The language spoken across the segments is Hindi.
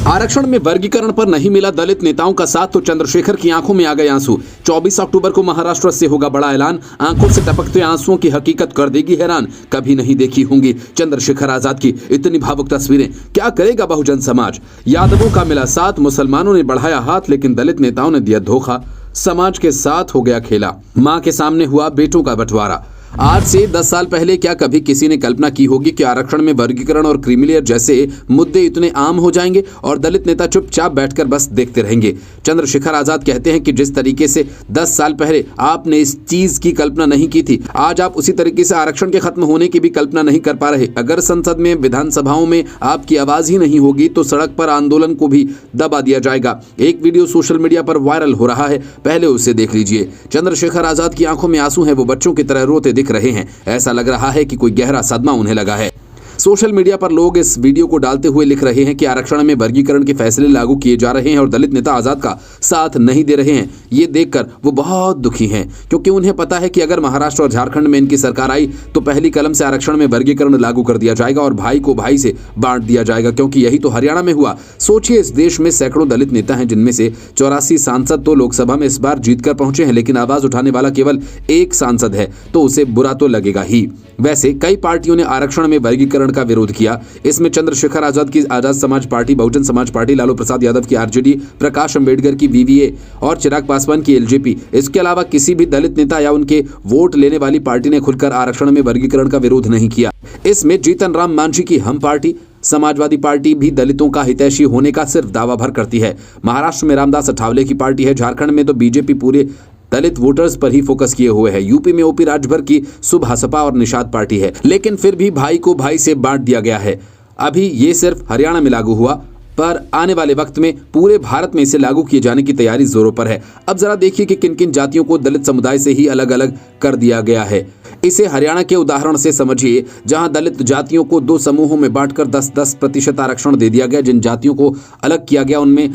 आरक्षण में वर्गीकरण पर नहीं मिला दलित नेताओं का साथ तो चंद्रशेखर की आंखों में आ गए आंसू। 24 अक्टूबर को महाराष्ट्र से होगा बड़ा ऐलान। आंखों से टपकते आंसुओं की हकीकत कर देगी हैरान। कभी नहीं देखी होंगी चंद्रशेखर आजाद की इतनी भावुक तस्वीरें। क्या करेगा बहुजन समाज? यादवों का मिला साथ, मुसलमानों ने बढ़ाया हाथ, लेकिन दलित नेताओं ने दिया धोखा। समाज के साथ हो गया खेला। मां के सामने हुआ बेटों का बंटवारा। आज से 10 साल पहले क्या कभी किसी ने कल्पना की होगी कि आरक्षण में वर्गीकरण और क्रीमी जैसे मुद्दे इतने आम हो जाएंगे और दलित नेता चुपचाप बैठकर बस देखते रहेंगे? चंद्रशेखर आजाद कहते हैं कि जिस तरीके से 10 साल पहले आपने इस चीज की कल्पना नहीं की थी, आज आप उसी तरीके से आरक्षण के खत्म होने की भी कल्पना नहीं कर पा रहे। अगर संसद में, विधानसभाओं में आपकी आवाज ही नहीं होगी तो सड़क पर आंदोलन को भी दबा दिया जाएगा। एक वीडियो सोशल मीडिया पर वायरल हो रहा है, पहले उसे देख लीजिए। चंद्रशेखर आजाद की आंखों में आंसू हैं, वो बच्चों की तरह रोते दिख रहे हैं। ऐसा लग रहा है कि कोई गहरा सदमा उन्हें लगा है। सोशल मीडिया पर लोग इस वीडियो को डालते हुए लिख रहे हैं कि आरक्षण में वर्गीकरण के फैसले लागू किए जा रहे हैं और दलित नेता आजाद का साथ नहीं दे रहे हैं। ये देखकर वो बहुत दुखी हैं, क्योंकि उन्हें पता है कि अगर महाराष्ट्र और झारखंड में इनकी सरकार आई तो पहली कलम से आरक्षण में वर्गीकरण लागू कर दिया जाएगा और भाई को भाई से बांट दिया जाएगा, क्योंकि यही तो हरियाणा में हुआ। सोचिए, इस देश में सैकड़ों दलित नेता हैं, जिनमें से 84 सांसद तो लोकसभा में इस बार जीतकर पहुंचे हैं, लेकिन आवाज उठाने वाला केवल एक सांसद है, तो उसे बुरा तो लगेगा ही। वैसे कई पार्टियों ने आरक्षण में वर्गीकरण का विरोध किया। इसमें चंद्रशेखर आजाद की आजाद समाज पार्टी, बहुजन समाज पार्टी, लालू प्रसाद यादव की आरजेडी, प्रकाश अंबेडकर की वीवीए और चिराग पासवान की एलजेपी। इसके अलावा किसी भी दलित नेता या उनके वोट लेने वाली पार्टी ने खुलकर आरक्षण में वर्गीकरण का विरोध नहीं किया। इसमें जीतन राम मांझी की हम पार्टी, समाजवादी पार्टी भी दलितों का हितैषी होने का सिर्फ दावा भर करती है। महाराष्ट्र में रामदास अठावले की पार्टी है। झारखंड में तो बीजेपी पूरे दलित वोटर्स पर ही फोकस किए हुए है। यूपी में ओपी राजभर की सुभासपा और निषाद पार्टी है, लेकिन फिर भी भाई को भाई से बांट दिया गया है। अभी ये सिर्फ हरियाणा में लागू हुआ, पर आने वाले वक्त में पूरे भारत में इसे लागू किए जाने की तैयारी जोरों पर है। अब जरा देखिए कि किन किन जातियों को दलित समुदाय से ही अलग अलग कर दिया गया है। इसे हरियाणा के उदाहरण से समझिए, जहां दलित जातियों को 2 समूहों में बांटकर 10-10% आरक्षण दे दिया गया। जिन जातियों को अलग किया गया उनमें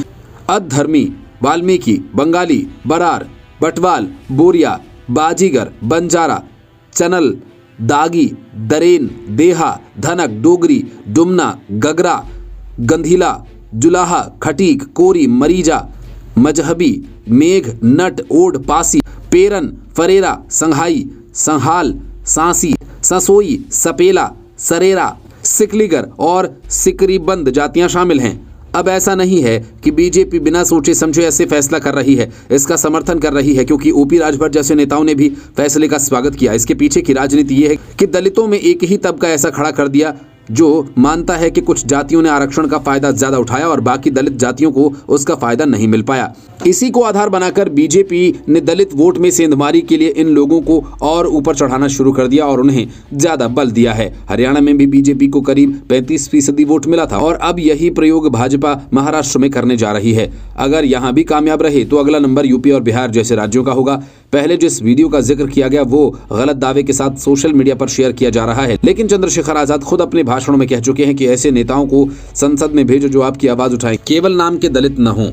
अधर्मी, वाल्मीकि, बंगाली, बरार, बटवाल, बोरिया, बाजीगर, बंजारा, चनल, दागी, दरेन, देहा, धनक, डोगरी, डुमना, गगरा, गंधीला, जुलाहा, खटीक, कोरी, मरीजा, मजहबी, मेघ, नट, ओड, पासी, पेरन, फरेरा, संघाई, संहाल, सांसी, ससोई, सपेला, सरेरा, सिकलीगर और सिकरीबंद जातियां शामिल हैं। अब ऐसा नहीं है कि बीजेपी बिना सोचे समझे ऐसे फैसला कर रही है, इसका समर्थन कर रही है, क्योंकि ओपी राजभर जैसे नेताओं ने भी फैसले का स्वागत किया। इसके पीछे की राजनीति ये है कि दलितों में एक ही तबका ऐसा खड़ा कर दिया जो मानता है कि कुछ जातियों ने आरक्षण का फायदा ज्यादा उठाया और बाकी दलित जातियों को उसका फायदा नहीं मिल पाया। इसी को आधार बनाकर बीजेपी ने दलित वोट में सेंधमारी के लिए इन लोगों को और ऊपर चढ़ाना शुरू कर दिया और उन्हें ज्यादा बल दिया है। हरियाणा में भी बीजेपी को करीब 35% वोट मिला था और अब यही प्रयोग भाजपा महाराष्ट्र में करने जा रही है। अगर यहां भी कामयाब रहे तो अगला नंबर यूपी और बिहार जैसे राज्यों का होगा। पहले जिस वीडियो का जिक्र किया गया वो गलत दावे के साथ सोशल मीडिया पर शेयर किया जा रहा है, लेकिन चंद्रशेखर आजाद खुद अपने भाषणों में कह चुके हैं कि ऐसे नेताओं को संसद में भेजो जो आपकी आवाज उठाएं, केवल नाम के दलित न हों।